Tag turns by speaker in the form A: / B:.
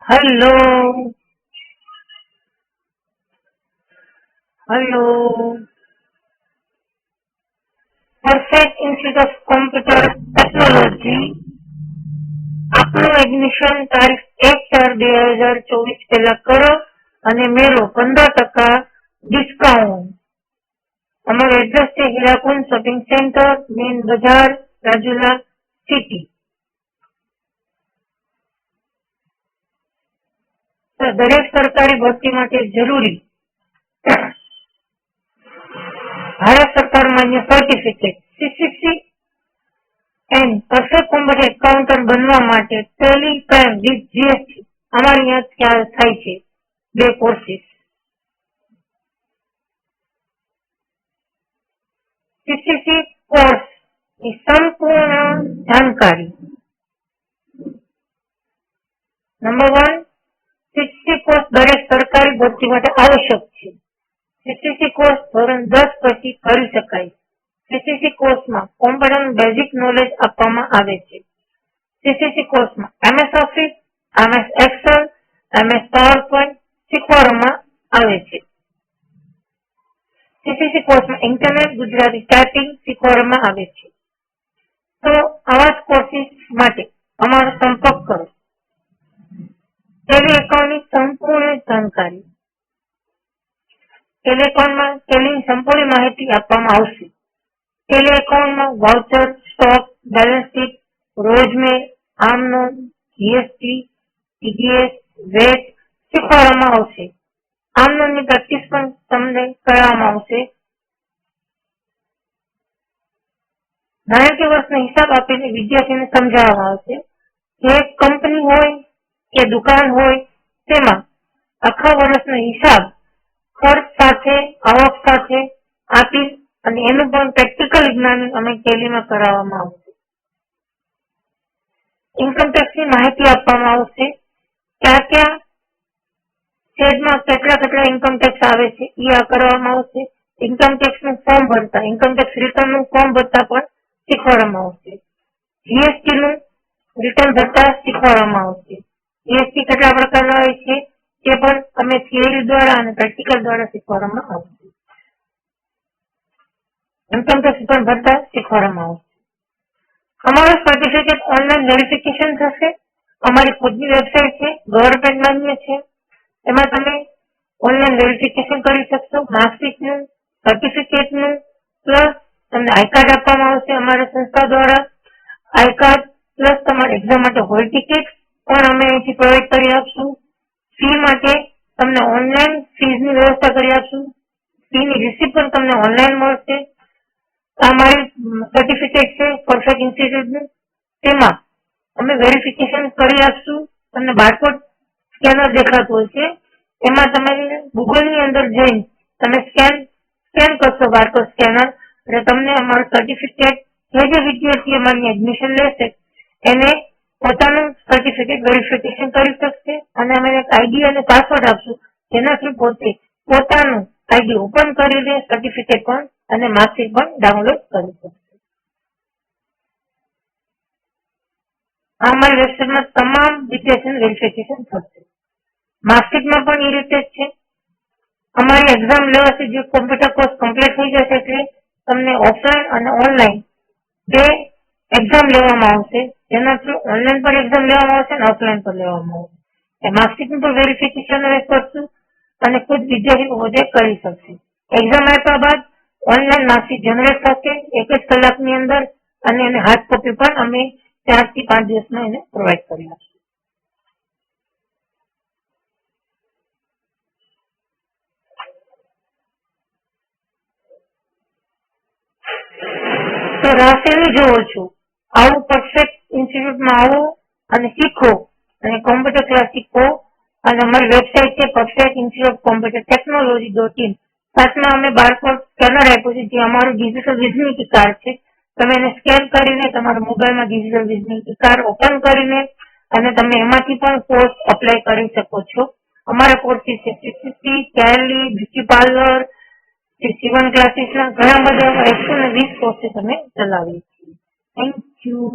A: Hello hello perfect institute of computer technology आपનું admission તારીખ 1/4/2024 પહેલા કરો અને મેળવો 15% ડિસ્કાઉન્ટ. અમારું એડ્રેસ છે હીરાકુંજ શોપિંગ સેન્ટર, મેઇન બજાર, રાજુલા સિટી. દરેક સરકારી ભરતી માટે જરૂરી ભારત સરકાર માન્ય certificate CCC and perfect computer accountant બનવા માટે ટેલી પ્રાઇમ વિથ જીએસટી અમારી અહીંયા ત્યાં થાય છે. 2 કોર્સીસ. સીસીસી કોર્સ ની સંપૂર્ણ જાણકારી. નંબર 1, સીસીસી કોર્સ દરેક સરકારી ભરતી માટે આવશ્યક છે. સીસીસી કોર્સ ધોરણ 10 પછી કરી શકાય. સીસીસી કોર્સમાં કોમ્પ્યુટર બેઝિક નોલેજ આપવામાં આવે છે. સીસીસી કોર્સમાં MS Office, MS Excel, MS PowerPoint શીખવાડવામાં આવે છે. સીસીસી કોર્સમાં ઇન્ટરનેટ ગુજરાતી ટાઈપિંગ શીખવાડવામાં આવે છે. તો આવા જ કોર્સીસ માટે અમારો સંપર્ક કરો. ટેલી એકાઉન્ટની સંપૂર્ણ જાણકારી. ટેલી એકાઉન્ટમાં ટેલીની સંપૂર્ણ માહિતી આપવામાં આવશે. ટેલી એકાઉન્ટમાં વાઉચર, સ્ટોક, બેલેન્સ શીટ, રોજમેર, આમનોન, જીએસટી, ટીડીએસ, વેટ શીખવાડવામાં આવશે. આમનોનની પ્રેક્ટિસ પણ તમને કરાવવામાં આવશે. નાણાકીય વર્ષનો હિસાબ આપીને વિદ્યાર્થીને સમજાવવામાં આવશે. જે કંપની હોય કે દુકાન હોય તેમાં આખા વર્ષનો હિસાબ ખર્ચ સાથે, આવક સાથે આપી અને એનું પણ પ્રેક્ટિકલ જ્ઞાન અમે ટેલીમાં કરાવવામાં આવશે. ઇન્કમ ટેક્સની માહિતી આપવામાં આવશે. ક્યાં સ્ટેટમાં કેટલા ઇન્કમ ટેક્સ આવે છે એ આ કરવામાં આવશે. ઇન્કમ ટેક્સનું ફોર્મ ભરતા, ઇન્કમ ટેક્સ રિટર્નનું ફોર્મ ભરતા પણ શીખવાડવામાં આવશે. જીએસટી નું રિટર્ન ભરતા શીખવાડવામાં આવશે. જીએસટી કેટલા પ્રકારના હોય છે તે પણ અમે થિયરી દ્વારા અને પ્રેક્ટિકલ દ્વારા શીખવાડવામાં આવશે. ઇન્કમ ટેક્સ રિટર્ન ભરતા શીખવાડવામાં આવશે. અમારું સર્ટિફિકેટ ઓનલાઈન વેરિફિકેશન થશે. અમારી ખુદની વેબસાઇટ છે, ગવર્મેન્ટ માન્ય છે. એમાં તમે ઓનલાઈન વેરિફિકેશન કરી શકશો. માર્કશીટનું, સર્ટિફિકેટનું પ્લસ તમને આઈ કાર્ડ આપવામાં આવશે અમારા સંસ્થા દ્વારા. આઈ કાર્ડ પ્લસ તમારા એક્ઝામ માટે હોલ ટિકિટ પણ અમે અહીંથી પ્રોવાઈડ કરી આપશું. ફી માટે તમને ઓનલાઈન ફીઝની વ્યવસ્થા કરી આપશું. ફીની રિસીપ્ટ પણ તમને ઓનલાઈન મળશે. અમારી સર્ટિફિકેટ છે પરફેક્ટ ઇન્સ્ટિટ્યૂટનું, તેમાં અમે વેરિફિકેશન કરી આપશું. તમને બારકોડ સ્કેનર દેખાતું હોય છે, એમાં તમે ગૂગલની અંદર જઈને તમે સ્કેન કરશો બારકોડ સ્કેનર એટલે તમને અમારું સર્ટિફિકેટ જે વિદ્યાર્થી અમારી એડમિશન લેશે એને પોતાનું સર્ટિફિકેટ વેરિફિકેશન કરી શકશે. અને અમે એક આઈડી અને પાસવર્ડ આપશું જેનાથી પોતાનું આઈડી ઓપન કરીને સર્ટિફિકેટ પણ અને માર્કશીટ પણ ડાઉનલોડ કરી શકશે. અમારી વેબસાઇટમાં તમામ વિદ્યાર્થીનું વેરિફિકેશન થશે. માર્કશીટમાં પણ એ રીતે જ છે. અમારી એક્ઝામ લેવાથી જે કોમ્પ્યુટર કોર્સ કમ્પ્લીટ થઈ જશે એટલે તમને ઓફલાઈન અને ઓનલાઈન 2 એક્ઝામ લેવામાં આવશે. જેના થ્રુ ઓનલાઈન પર એક્ઝામ લેવામાં આવશે અને ઓફલાઈન પર લેવામાં આવશે. એ માર્કશીટનું પણ વેરિફિકેશન અમે કરશું અને ખુદ વિદ્યાર્થી પોતે કરી શકશે. એક્ઝામ આપ્યા બાદ ઓનલાઈન માર્કશીટ જનરેટ થશે 1 જ કલાકની અંદર અને એને હાર્ડ કોપી પણ અમે 4 થી 5 દિવસમાં એને પ્રોવાઈડ કરી આપશું. તો રાશિની જોવો છું, આવું પરફેક્ટ ઇન્સ્ટિટ્યૂટમાં આવો અને શીખો અને કોમ્પ્યુટર ક્લાસ શીખો. અને અમારી વેબસાઇટ છે પરફેક્ટ ઇન્સ્ટિટ્યૂટ કોમ્પ્યુટર ટેકનોલોજી.in. સાથમાં અમે બારકોડ સ્કેનર આપ્યું છે જે અમારું ડિજિટલ વિઝિટિંગ કાર્ડ છે. તમે એને સ્કેન કરીને તમારા મોબાઈલમાં ડિજિટલ વિઝિટિંગ કાર્ડ ઓપન કરીને અને તમે એમાંથી પણ કોર્સ અપ્લાય કરી શકો છો. અમારા કોર્સીસ છે સીસીસી, ટેલી, બ્યુટી પાર્લર, સીવન ક્લાસીસના ઘણા બધા 120 કોર્સીસ અમે ચલાવીએ છીએ. Thank you.